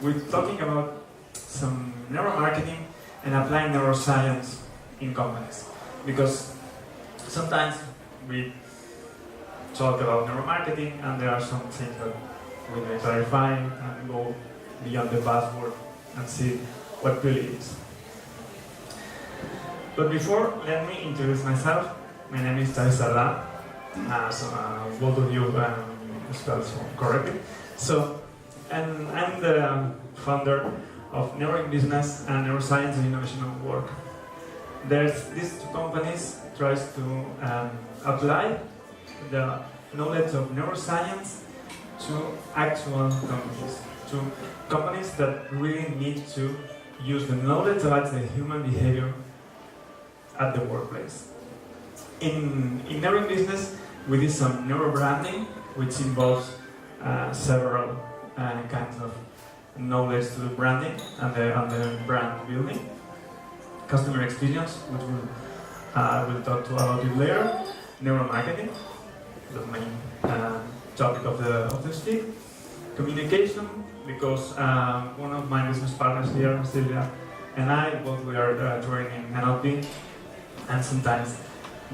we're talking about some neuromarketing and applying neuroscience in companies. Because sometimes we talk about neuromarketing and there are some things that we may clarify and go beyond the buzzword and see what really is. But before, let me introduce myself. My name is Xavi Sardà, as both of you spelled correctly. And I'm the founder of Neuro Business and Neuroscience and Innovation at Work. These two companies tries to apply the knowledge of neuroscience to actual companies that really need to use the knowledge about the human behavior at the workplace. In Neuro Business, we did some neurobranding, which involves several kinds of knowledge to the branding and the brand building. Customer experience, which we'll talk about it later. Neuromarketing, the main topic of the speak. Communication, because one of my business partners here, Silvia, and I, both we are joining NLP, and sometimes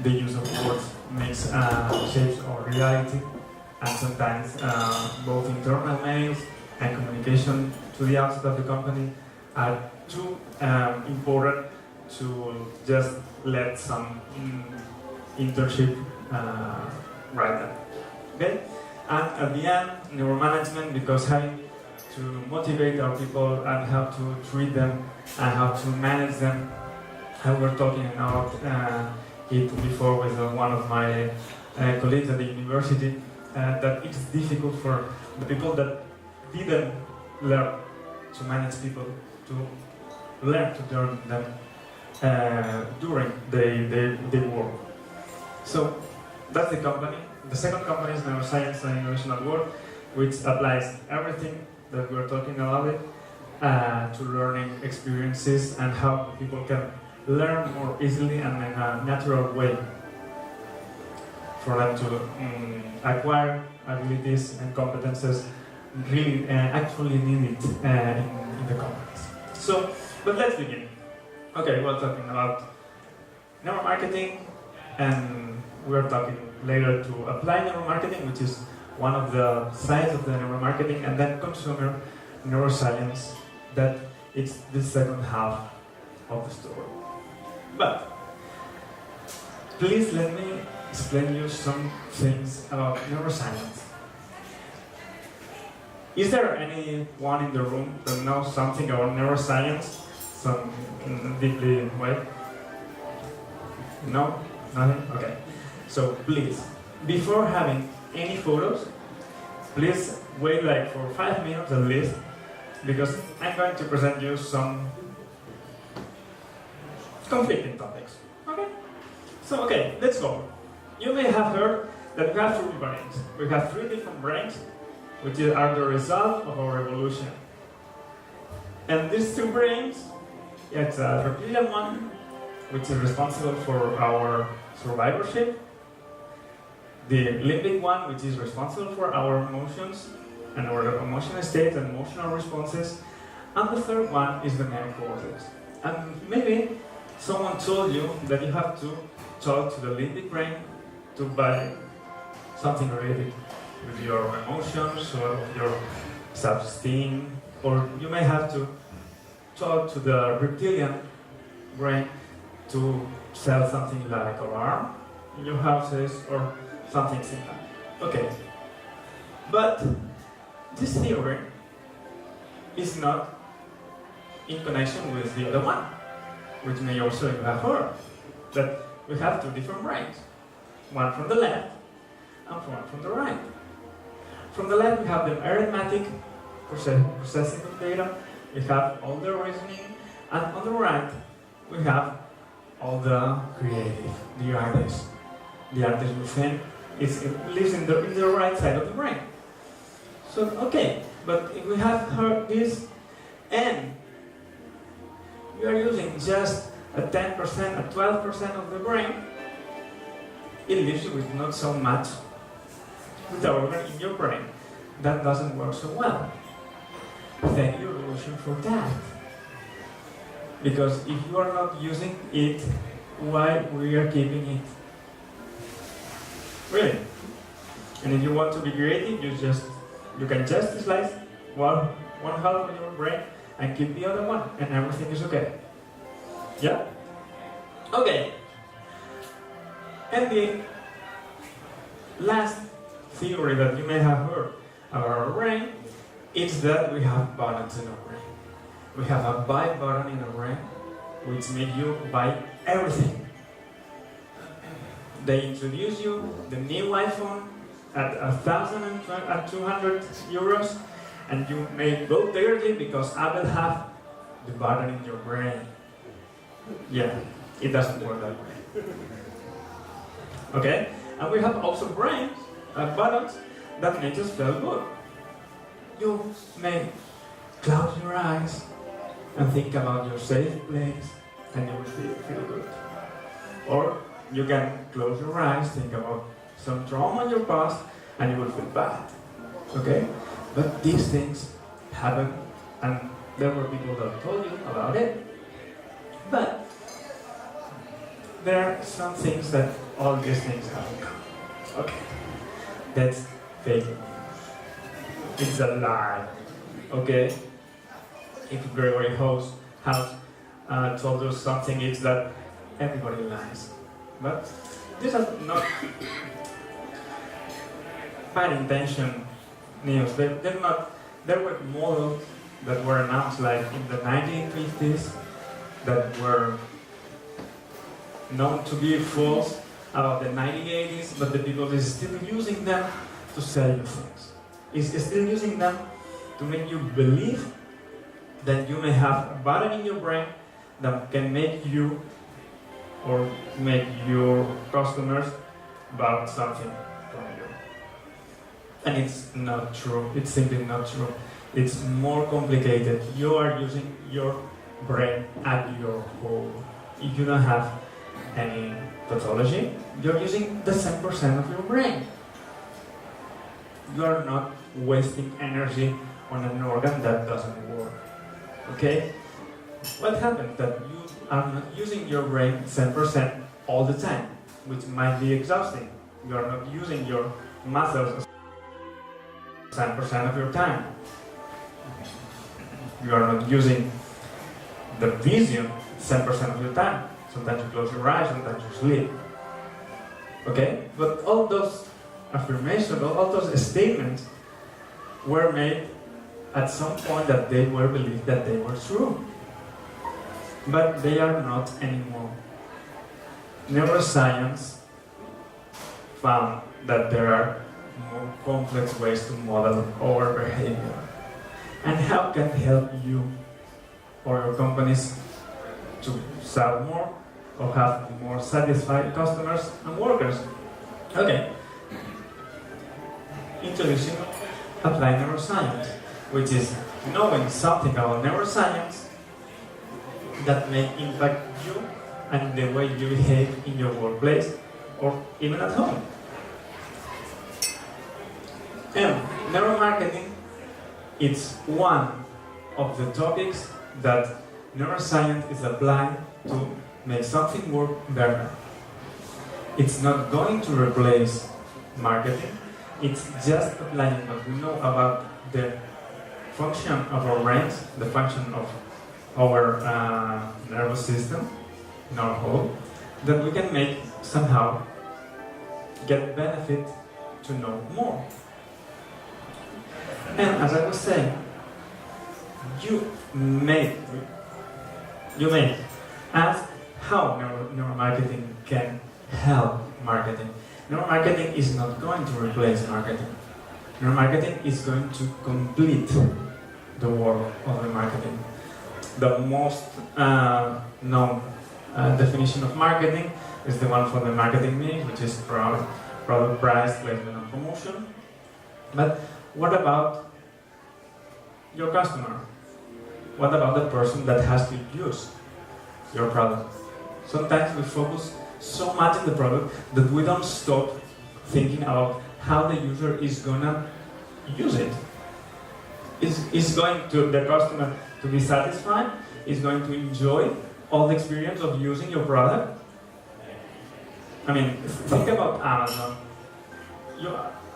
the use of words makes shapes our reality, and sometimes both internal mails and communication to the outside of the company are too important to just let some internship write them. Okay? And at the end, neuromanagement, because having to motivate our people and how to treat them and how to manage them. I was talking about it before with one of my colleagues at the university, that it's difficult for the people that didn't learn to manage people to learn to turn them during their work. So that's the company. The second company is Neuroscience and Innovation at Work, which applies everything that we're talking about it to learning experiences and how people can learn more easily and in a natural way for them to acquire abilities and competences really actually needed in the companies. So, but let's begin. Okay, we're talking about neuromarketing, and we're talking later to apply neuromarketing, which is one of the sides of the neuromarketing, and then consumer neuroscience, that it's the second half of the story. But please let me explain you some things about neuroscience. Is there anyone in the room that knows something about neuroscience? Some deeply way? No? Nothing? Okay. So please, before having any photos, please wait like for 5 minutes at least, because I'm going to present you some conflicting topics. Okay? So okay, let's go. You may have heard that we have 3 brains. We have 3 different brains, which are the result of our evolution. And these 2 brains, it's a reptilian one, which is responsible for our survivorship, the limbic one, which is responsible for our emotions and our emotional states and emotional responses, and the third one is the neocortex. And maybe someone told you that you have to talk to the limbic brain to buy something related with your emotions or your self-esteem, or you may have to talk to the reptilian brain to sell something like alarm in your houses or something similar. Okay, but this theory is not in connection with the other one, which may also you have heard, that we have 2 different brains, one from the left and one from the right. From the left we have the arithmetic processing of data, we have all the reasoning, and on the right we have all the creative, the artist. The artist within lives in the right side of the brain. So okay, but if we have heard this and we are using just a 10%, a 12% of the brain, it leaves you with not so much with the organ in your brain. That doesn't work so well. Then you solution for that. Because if you are not using it, why we are keeping it? Really? And if you want to be creative, you can just slice one half of your brain and keep the other one, and everything is okay. Yeah? Okay. And the last theory that you may have heard about our brain is that we have buttons in our brain. We have a buy button in our brain, which makes you buy everything. They introduce you the new iPhone at 1,200 euros, and you may go directly because Apple have the button in your brain. Yeah, it doesn't work that way. Okay? And we have also brains, buttons, that make us feel good. You may close your eyes and think about your safe place, and you will feel good. Or you can close your eyes, think about some trauma in your past, and you will feel bad. Okay? But these things happen, and there were people that told you about it. But there are some things that all these things have in common. Okay. That's fake news. It's a lie. Okay? If Gregory House told us something, it's that everybody lies. But these are not bad intention news. They're not. There were models that were announced like in the 1950s that were known to be false about the 1980s, but the people is still using them to sell you things. Is still using them to make you believe that you may have a button in your brain that can make you or make your customers buy something from you. And it's not true. It's simply not true. It's more complicated. You are using your brain at your whole. If you don't have any pathology, you're using the 10% of your brain. You are not wasting energy on an organ that doesn't work. Okay? What happens that you are not using your brain 10% all the time, which might be exhausting. You are not using your muscles 10% of your time. You are not using the vision 10% of your time. Sometimes you close your eyes, sometimes you sleep. Okay? But all those affirmations, all those statements were made at some point that they were believed that they were true. But they are not anymore. Neuroscience found that there are more complex ways to model our behavior. And how can help you or your companies to sell more or have more satisfied customers and workers? Okay. Introducing applied neuroscience, which is knowing something about neuroscience that may impact you and the way you behave in your workplace or even at home. And neuromarketing, it's one of the topics that neuroscience is applied to make something work better. It's not going to replace marketing, it's just applying what we know about the function of our brains, the function of our nervous system in our whole, that we can make somehow get benefit to know more. And as I was saying, you may ask how neuromarketing can help marketing. Neuromarketing is not going to replace marketing. Neuromarketing is going to complete the work of the marketing. The most known definition of marketing is the one from the marketing mix, which is product, price, placement, and promotion. But what about your customer? What about the person that has to use your product? Sometimes we focus so much on the product that we don't stop thinking about how the user is gonna use it. is going to the customer to be satisfied, is going to enjoy all the experience of using your product. I mean, think about Amazon.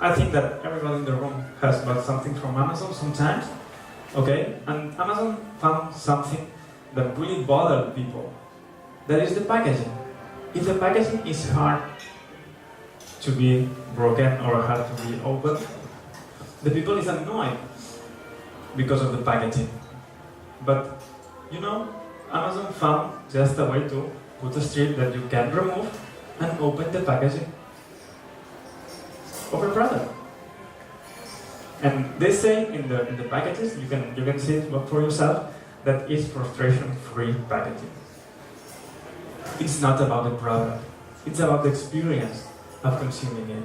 I think that everybody in the room has bought something from Amazon sometimes, okay? And Amazon found something that really bothered people. That is the packaging. If the packaging is hard to be broken or hard to be opened, the people is annoyed because of the packaging. But, you know, Amazon found just a way to put a strip that you can remove and open the packaging of a product. And they say in the packages, you can see it for yourself, that it's frustration-free packaging. It's not about the product, it's about the experience of consuming it.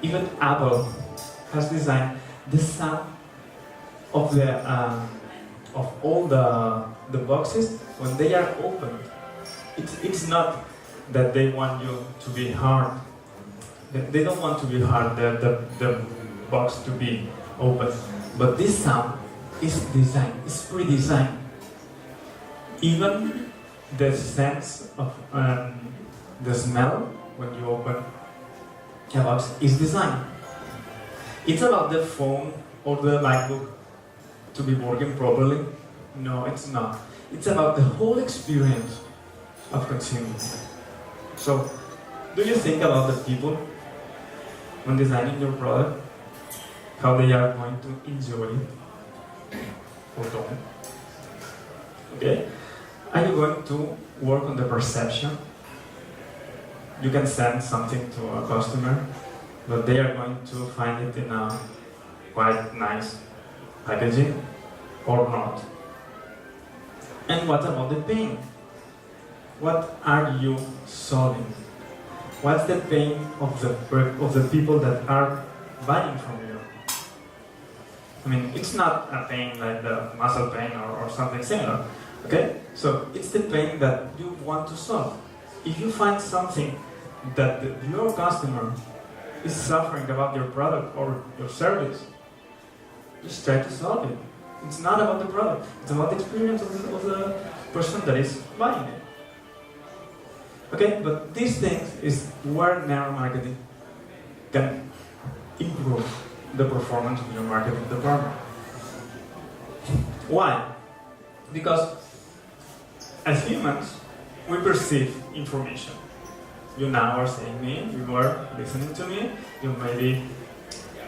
Even Apple has designed the sound of all the boxes when they are opened. It's not that they want you to be hard. They don't want to be hard, the box to be open. But this sound is designed, it's pre-designed. Even the sense of the smell when you open a box is designed. It's about the phone or the MacBook to be working properly. No, it's not. It's about the whole experience of consuming. So, do you think about the people when designing your product, how they are going to enjoy it or don't? Okay? Are you going to work on the perception? You can send something to a customer, but they are going to find it in a quite nice packaging or not. And what about the pain? What are you solving? What's the pain of the people that are buying from you? I mean, it's not a pain like the muscle pain or something similar. Okay? So it's the pain that you want to solve. If you find something that your customer is suffering about your product or your service, just try to solve it. It's not about the product, it's about the experience of the person that is buying it. Okay, but these things is where neuromarketing can improve the performance of your marketing department. Why? Because as humans, we perceive information. You now are seeing me, you are listening to me, you maybe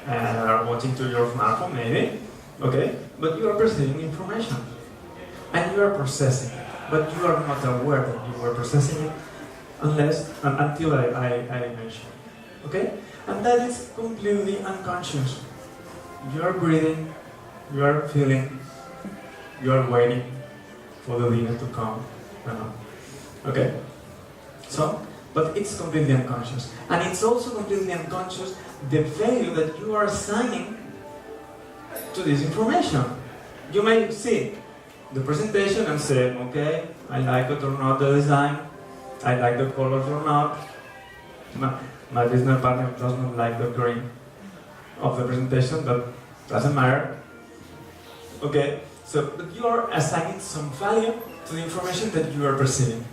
are watching to your smartphone, maybe, okay? But you are perceiving information. And you are processing it. But you are not aware that you are processing it until I mention it, okay? And that is completely unconscious. You are breathing, you are feeling, you are waiting for the dinner to come. Okay? So, but it's completely unconscious. And it's also completely unconscious the value that you are assigning to this information. You may see the presentation and say, okay, I like it or not the design, I like the colors or not. My business partner does not like the green of the presentation, but doesn't matter. Okay, so but you are assigning some value to the information that you are perceiving.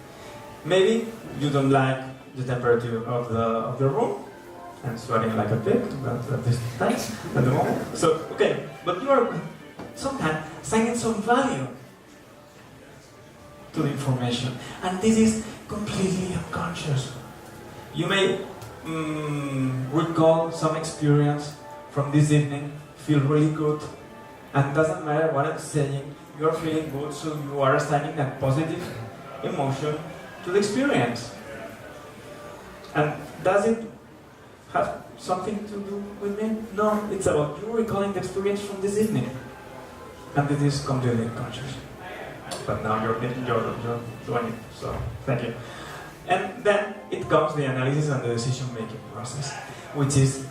Maybe you don't like the temperature of the room. I'm sweating like a pig, but at this time, at the moment. So, okay, but you are sometimes assigning some value to the information. And this is completely unconscious. You may recall some experience from this evening, feel really good, and doesn't matter what I'm saying, you're feeling good, so you are assigning that positive emotion to the experience. And does it have something to do with me? No, it's about you recalling the experience from this evening. And it is completely unconscious. But now you're doing it, so thank you. And then it comes the analysis and the decision-making process, which is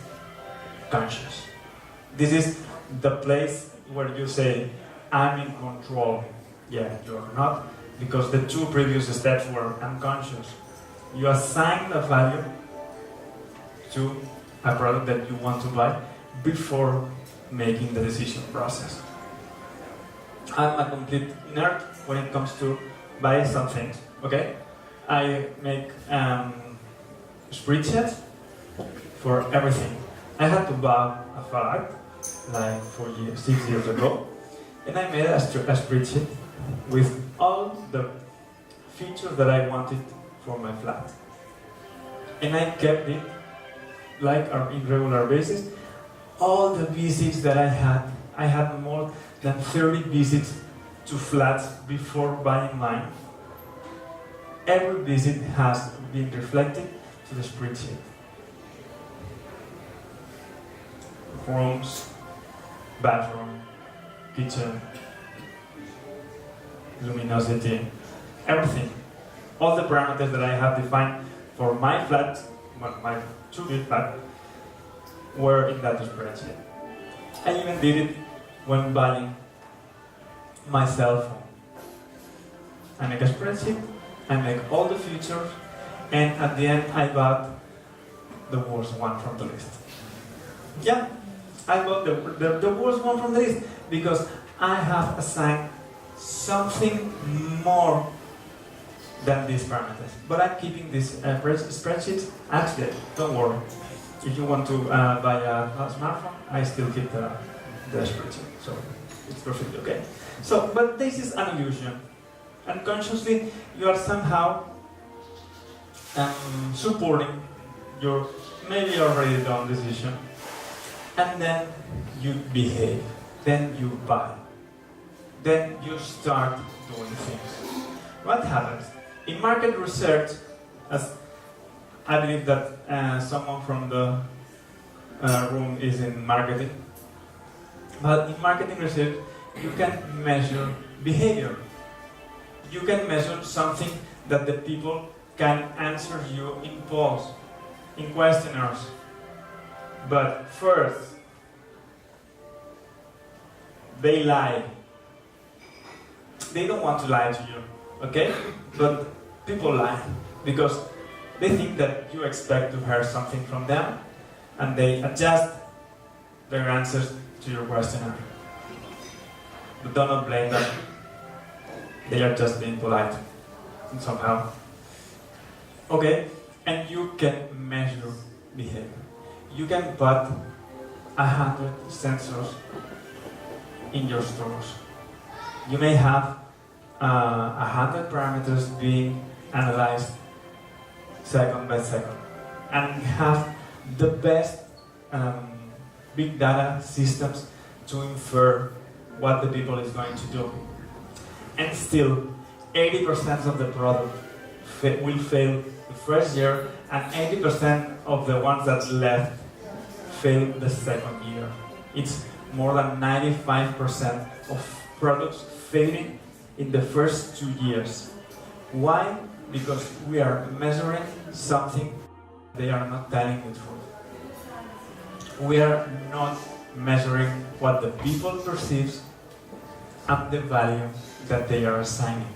conscious. This is the place where you say, I'm in control. Yeah, you're not, because the two previous steps were unconscious. You assign a value to a product that you want to buy before making the decision process. I'm a complete nerd when it comes to buy some things, okay? I make spreadsheets for everything. I had to buy a flat like 6 years ago, and I made a spreadsheet with all the features that I wanted for my flat. And I kept it like on a regular basis. All the visits that I had more than 30 visits to flats before buying mine. Every visit has been reflected to the spreadsheet. Rooms, bathroom, kitchen, luminosity, everything. All the parameters that I have defined for my flat, my 2-bit flat, were in that spreadsheet. I even did it when buying my cell phone. I make a spreadsheet, I make all the features, and at the end I bought the worst one from the list. Yeah, I bought the worst one from the list because I have assigned something more than these parameters. But I'm keeping this spreadsheet active, don't worry. If you want to buy a smartphone, I still keep the spreadsheet, so it's perfectly okay. So, but this is an illusion. Unconsciously, you are somehow supporting your maybe already done decision, and then you behave, then you buy, then you start doing things. What happens? In market research, as I believe that someone from the room is in marketing, but in marketing research, you can measure behavior. You can measure something that the people can answer you in polls, in questionnaires. But first, they lie. They don't want to lie to you, okay? But people lie because they think that you expect to hear something from them, and they adjust their answers to your questionnaire. But do not blame them. They are just being polite somehow. Okay? And you can measure behavior. You can put 100 sensors in your stores. You may have 100 parameters being analyzed second by second, and have the best big data systems to infer what the people is going to do. And still, 80% of the product will fail the first year, and 80% of the ones that left fail the second year. It's more than 95% of products failing in the first 2 years. Why? Because we are measuring something they are not telling the truth. We are not measuring what the people perceive and the value that they are assigning.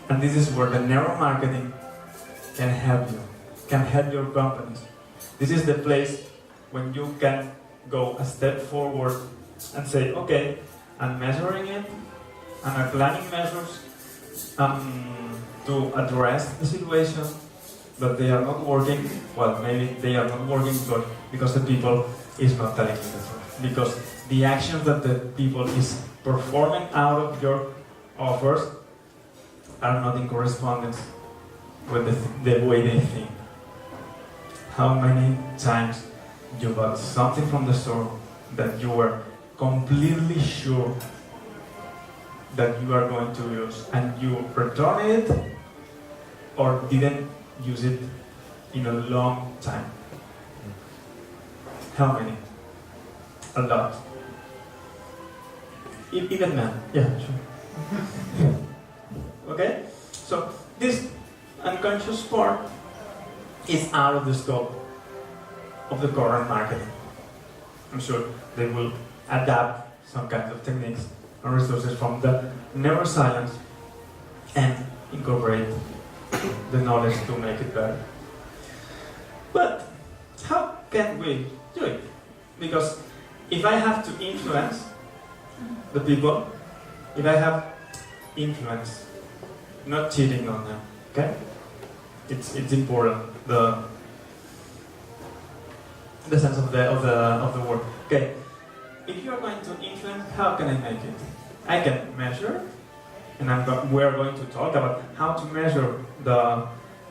And this is where the neuromarketing can help you, can help your companies. This is the place when you can go a step forward and say, okay, I'm measuring it, and I'm planning measures to address the situation, but they are not working. Well, maybe they are not working because the people is not telling you the truth. Because the actions that the people is performing out of your offers are not in correspondence with the way they think. How many times you bought something from the store that you were completely sure that you are going to use, and you return it or didn't use it in a long time? How many? A lot. Even men. Yeah, sure. Okay? So this unconscious part is out of the scope of the current marketing. I'm sure they will adapt some kind of techniques and resources from the neuroscience and incorporate the knowledge to make it better. But how can we do it? Because if I have to influence the people, if I have influence, not cheating on them, okay? It's important, the sense of the word. Okay, if you are going to influence, how can I make it? I can measure, and we are going to talk about how to measure the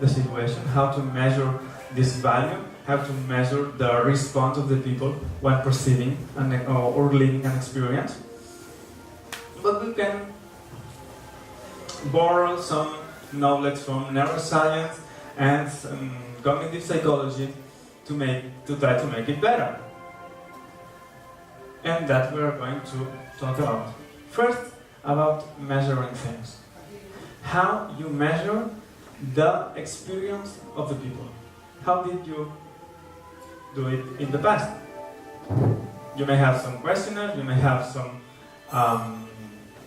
situation, how to measure this value, how to measure the response of the people when perceiving or living an experience. But we can borrow some knowledge from neuroscience and cognitive psychology to try to make it better. And that we are going to talk about. First, about measuring things. How you measure the experience of the people. How did you do it in the past? You may have some questionnaires, you may have some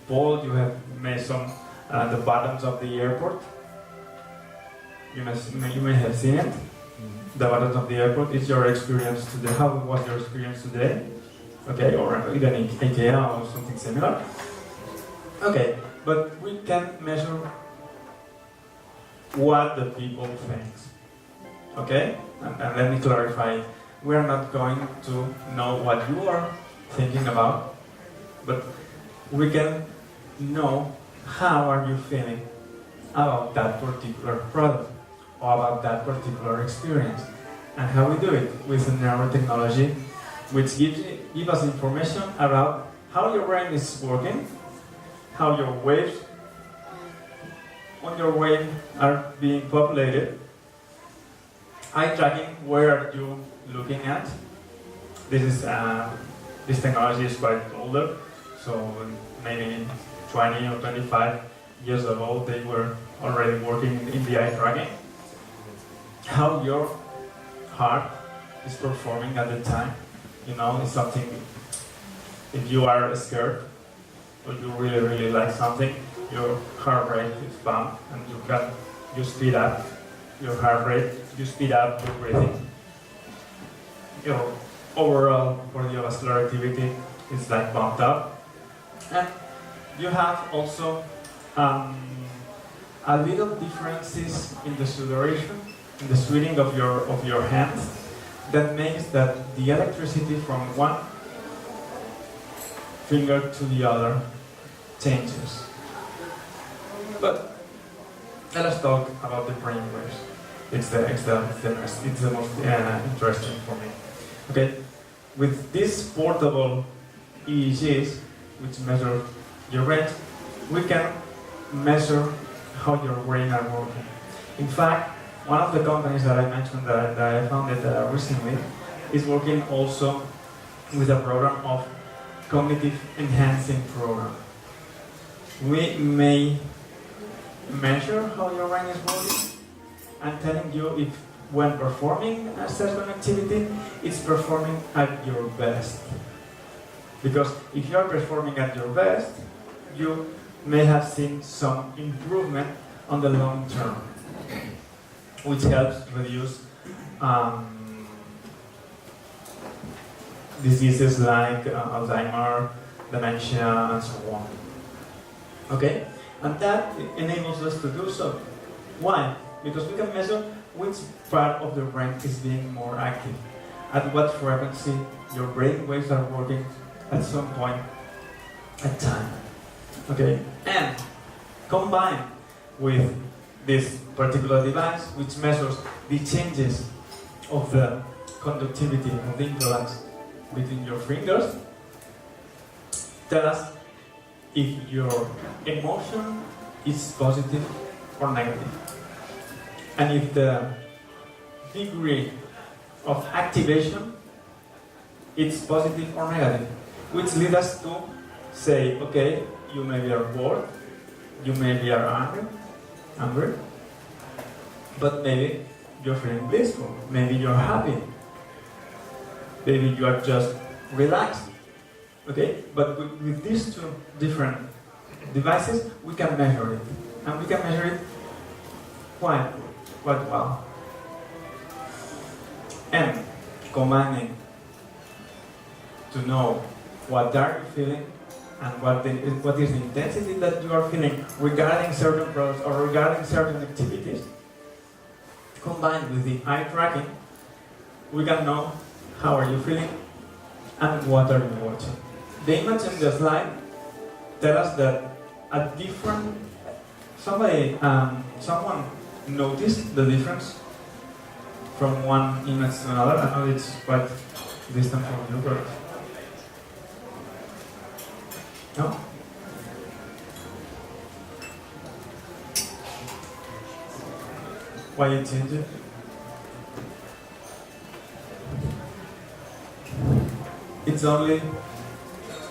poll, you have made some the buttons of the airport. You may have seen it. The buttons of the airport is your experience today. How was your experience today? Okay, or even in IKEA or something similar. Okay, but we can measure what the people think. Okay? And let me clarify. We are not going to know what you are thinking about, but we can know how are you feeling about that particular product or about that particular experience. And how we do it with neurotechnology, which gives us information about how your brain is working, how your waves on your brain are being populated, eye tracking, where are you looking at? This technology is quite older, so maybe 20 or 25 years ago they were already working in the eye tracking. How your heart is performing at the time. You know, it's something, if you are scared or you really, really like something, your heart rate is pumped and you speed up your heart rate, you speed up your breathing. Your overall cardiovascular activity is like bumped up. And you have also a little differences in the sudoration, in the sweating of your hands, that makes that the electricity from one finger to the other changes. But let us talk about the brain waves. It's the most interesting for me. Okay, with these portable EEGs, which measure your brain, we can measure how your brain are working. In fact, one of the companies that I mentioned that I founded recently is working also with a program of cognitive enhancing program. We may measure how your brain is working and telling you if when performing a certain activity, it's performing at your best. Because if you are performing at your best, you may have seen some improvement on the long term, which helps reduce diseases like Alzheimer, dementia, and so on. Okay? And that enables us to do so. Why? Because we can measure which part of the brain is being more active, at what frequency your brain waves are working at some point at time. Okay? And combined with this particular device, which measures the changes of the conductivity of the imbalance between your fingers, tell us if your emotion is positive or negative. And if the degree of activation is positive or negative, which leads us to say, okay, you maybe are bored, you maybe are angry, but maybe you're feeling blissful, maybe you're happy, maybe you are just relaxed. Okay, but with these two different devices, we can measure it, and we can measure it quite well. And combining to know what are you feeling and what is the intensity that you are feeling regarding certain products or regarding certain activities, combined with the eye tracking, we can know how are you feeling and what are you watching. The image in the slide tells us that someone noticed the difference from one image to another. I know it's quite distant from you, but no? Why you change it? It's only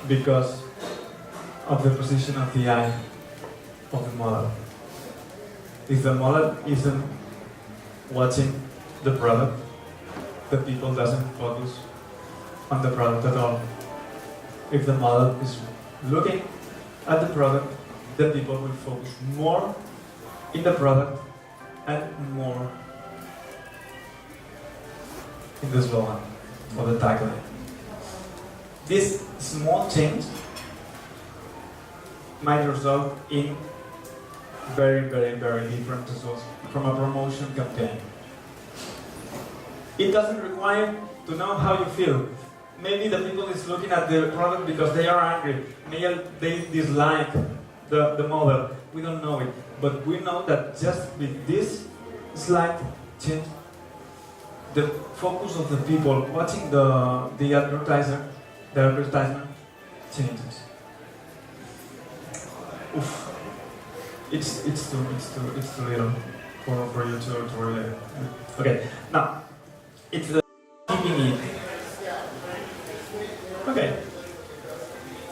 because of the position of the eye of the model. If the model isn't watching the product, the people doesn't focus on the product at all. If the model is looking at the product, the people will focus more in the product and more in the slogan or the tagline. This small change might result in very, very, very different results from a promotion campaign. It doesn't require to know how you feel. Maybe the people is looking at the product because they are angry. Maybe they dislike the model. We don't know it. But we know that just with this slight change, the focus of the people watching the advertisement changes. Oof. It's too little for you to relate. Okay, now it's the keeping it. Okay,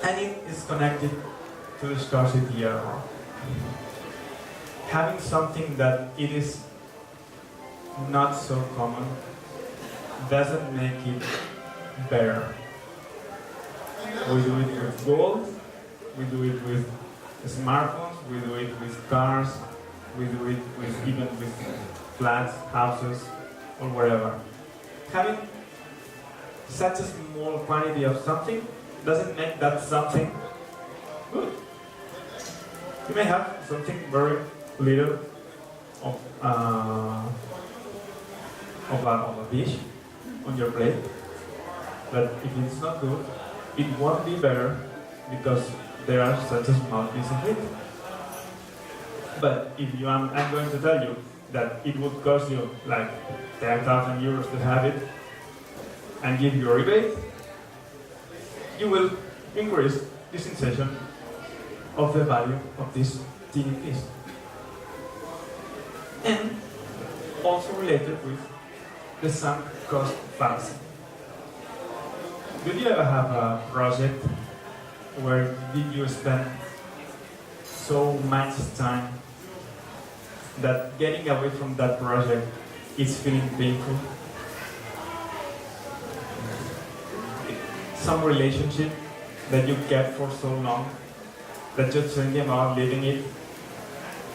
and it is connected to the scarcity error. Having something that it is not so common doesn't make it better. We do it with gold, we do it with smartphones, we do it with cars, we do it even with flats, houses, or wherever. Having such a small quantity of something doesn't make that something good. You may have something very little of a dish on your plate, but if it's not good, it won't be better because there are such a small piece of it. But if I'm going to tell you that it would cost you like 10,000 euros to have it and give you a rebate, you will increase the sensation of the value of this teeny piece. And also related with the sunk cost fallacy. Did you ever have a project where did you spend so much time that getting away from that project is feeling painful? Some relationship that you kept for so long that just thinking about leaving it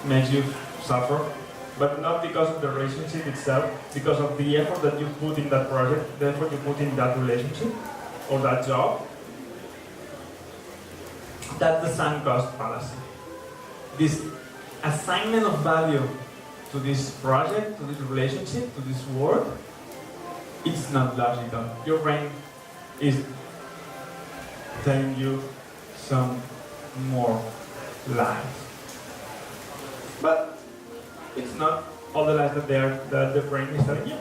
makes you suffer, but not because of the relationship itself, because of the effort that you put in that project, the effort you put in that relationship or that job. That's the sunk cost fallacy. This assignment of value to this project, to this relationship, to this work, it's not logical. Your brain is telling you some more lies. But it's not all the lies that the brain is telling you,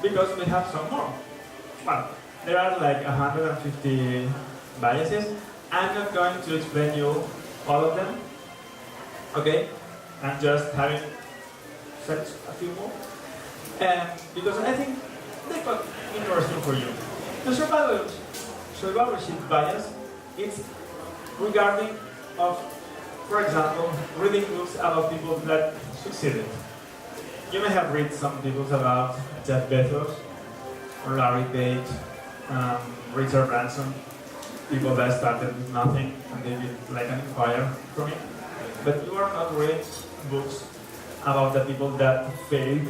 because we have some more. Well, there are like 150 biases. I'm not going to explain you all of them, okay? I'm just having such a few more, because I think they're quite interesting for you. The survivorship bias is regarding of, for example, reading books about people that succeeded. You may have read some books about Jeff Bezos, or Larry Page, Richard Branson, people that started with nothing and they did like an empire from it. But you are not reading books about the people that failed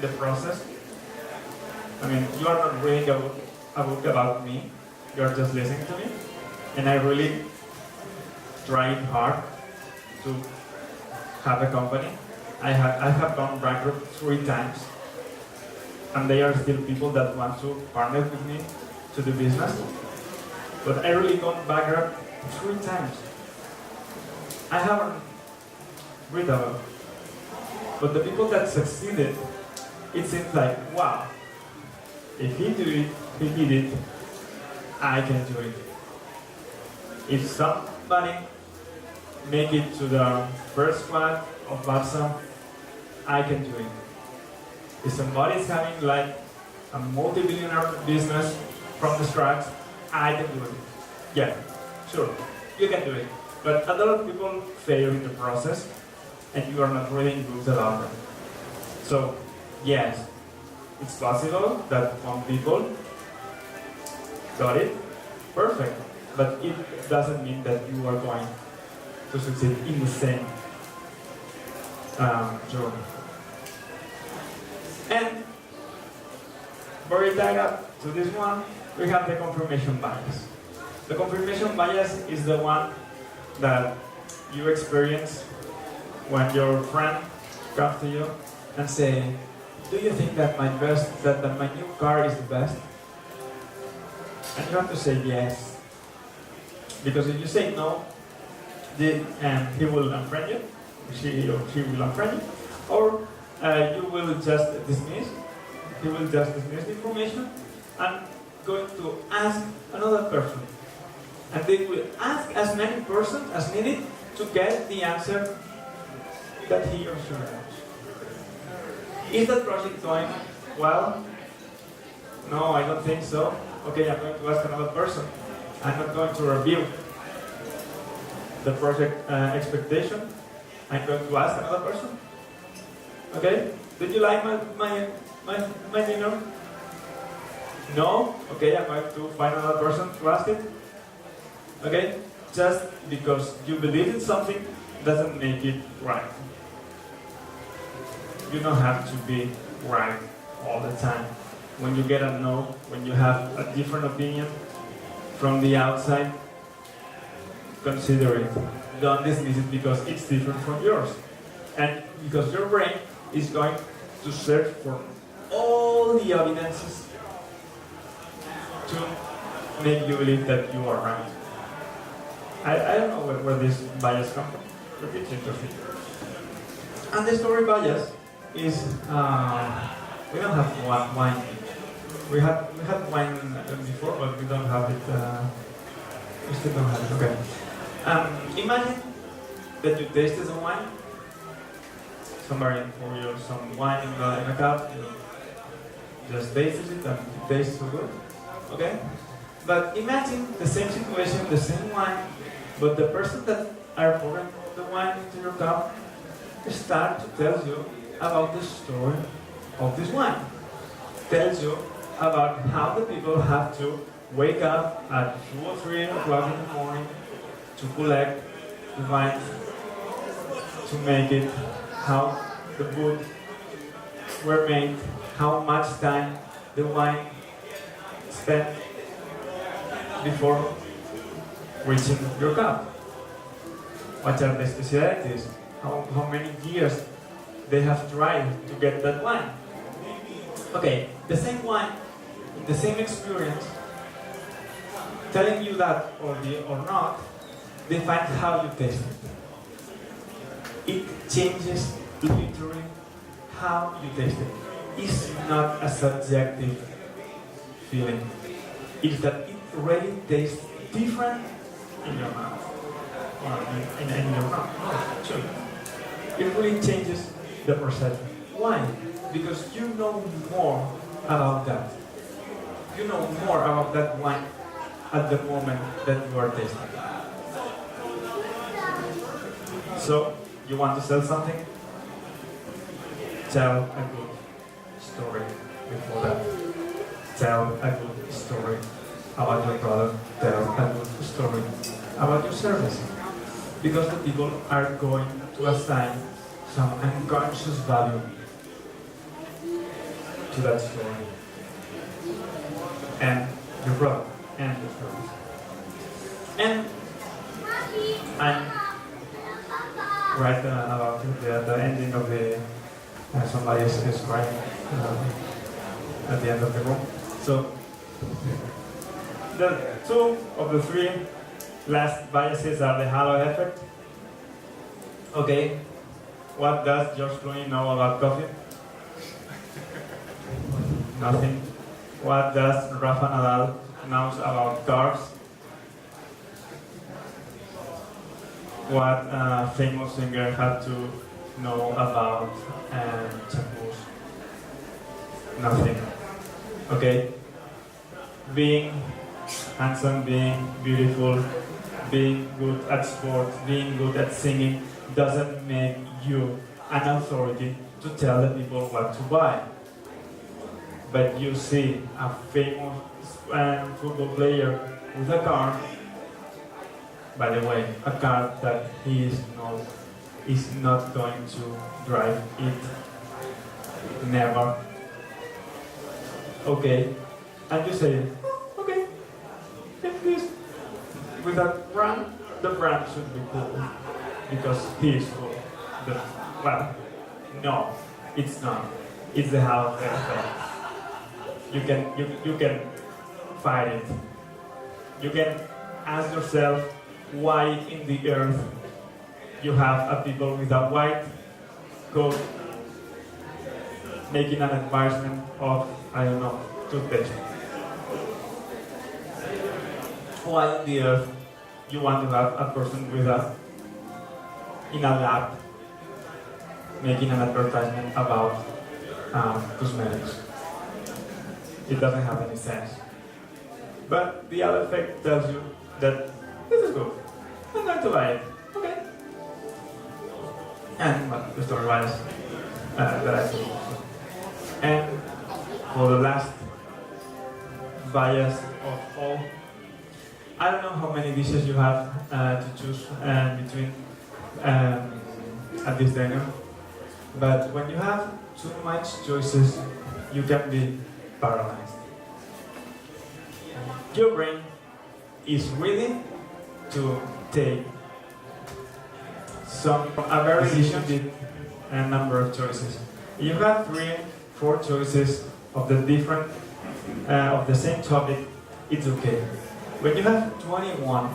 the process. I mean, you are not reading a book about me, you are just listening to me. and I really tried hard to have a company. I have gone bankrupt 3 times, and there are still people that want to partner with me to do business. But I really gone bankrupt 3 times. I haven't read about it. But the people that succeeded, it seems like, wow, if he did it, I can do it. If somebody make it to the first flag of Barcelona, I can do it. If somebody is having like a multi-billionaire business from the scratch, I can do it. Yeah, sure, you can do it. But a lot of people fail in the process, and you are not reading books about them. So, yes, it's possible that some people got it perfect, but it doesn't mean that you are going to succeed in the same journey. And very tied up to this one, we have the confirmation bias. The confirmation bias is the one that you experience when your friend comes to you and say, "Do you think that my new car is the best?" And you have to say yes, because if you say no, he will unfriend you, she or he will unfriend you, or you will just dismiss. He will just dismiss the information and going to ask another person. And they will ask as many persons as needed to get the answer that he or she wants. Is that project going well? No, I don't think so. Okay, I'm going to ask another person. I'm not going to review the project expectation. I'm going to ask another person. Okay? Did you like my dinner? No? Okay, I'm going to find another person to ask it. Okay? Just because you believe in something doesn't make it right. You don't have to be right all the time. When you get a no, when you have a different opinion from the outside, consider it. Don't dismiss it because it's different from yours. And because your brain is going to search for all the evidences to make you believe that you are right. I don't know where this bias comes from, but it's interesting. And the story bias is, we don't have wine. We had wine before, but we don't have it, we still don't have it, okay. Imagine that you tasted some wine. Somebody pour you some wine in a cup, you just tasted it and it tastes so good, okay? But imagine the same situation, the same wine, but the person that are pouring the wine into your cup start to tell you about the story of this wine. Tells you about how the people have to wake up at 2 or 3 o'clock in the morning to collect the wine, to make it, how the wood were made, how much time the wine spent before reaching your cup. What are the specialties? How many years they have tried to get that wine? Okay, the same wine, the same experience, telling you that or not, defines how you taste it. It changes literally how you taste it. It's not a subjective feeling. It's that it really tastes different in your mouth. Or in your mouth. No, actually. It really changes the perception. Why? Because you know more about that. You know more about that wine at the moment that you are tasting. So, you want to sell something? Tell a good story before that. Tell a good story about your product. Tell a good story about your service. Because the people are going to assign some unconscious value to that story and your product and your service. And I'm right about the ending of the somebody is crying at the end of the room. So the two of the three last biases are the halo effect. Okay, what does George Clooney know about coffee? Nothing. What does Rafa Nadal know about cars? What famous singer had to know about shampoos? Nothing. Okay? Being handsome, being beautiful, being good at sports, being good at singing doesn't make you an authority to tell the people what to buy. But you see a famous football player with a car, by the way, a car that he is not going to drive it, never. Okay, and you say, okay, if this with that brand, the brand should be cool because he is cool. Well, no, it's not. It's the halo effect. You can fight it. You can ask yourself why in the earth you have a people with a white coat making an advertisement of, I don't know, toothpaste. Why in the earth you want to have a person with in a lab making an advertisement about cosmetics? It doesn't have any sense. But the other effect tells you that this is good. I'm going to buy it. Okay. And well, the story was that I told. And for the last bias of all, I don't know how many dishes you have to choose between at this dinner, but when you have too much choices, you can be paralyzed. Your brain is ready to take a very limited number of choices. You have 3, 4 choices of the different of the same topic. It's okay. When you have 21,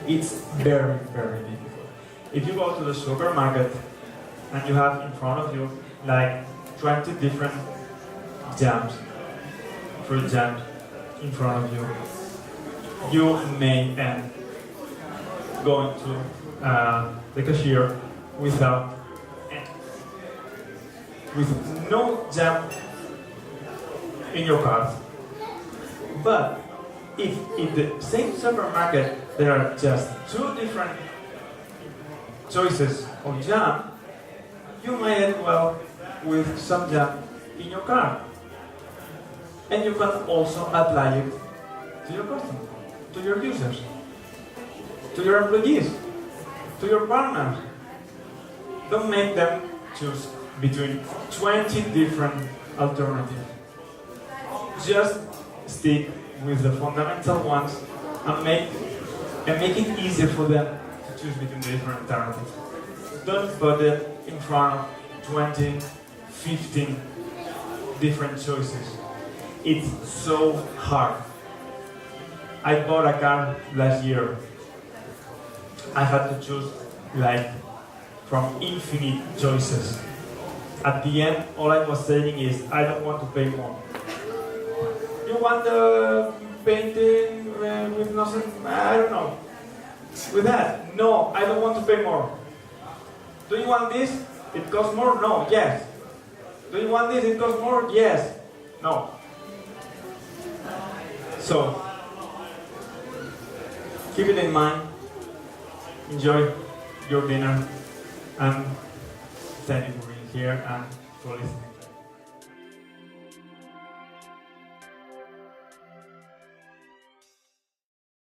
it's very, very difficult. If you go to the supermarket and you have in front of you like 20 different jams, fruit jams in front of you, you may end going to the cashier with no jam in your cart. But if in the same supermarket there are just 2 different choices of jam, you might end well with some jam in your cart. And you can also apply it to your customers, to your users, to your employees, to your partners. Don't make them choose between 20 different alternatives. Just stick with the fundamental ones and make it easier for them to choose between the different alternatives. Don't put it in front of 20, 15 different choices. It's so hard. I bought a car last year. I had to choose like from infinite choices. At the end, all I was saying is, I don't want to pay more. You want the painting with nothing? I don't know. With that? No, I don't want to pay more. Do you want this? It costs more? No. Yes. Do you want this? It costs more? Yes. No. So, keep it in mind. Enjoy your dinner. And thank you for being here and for listening.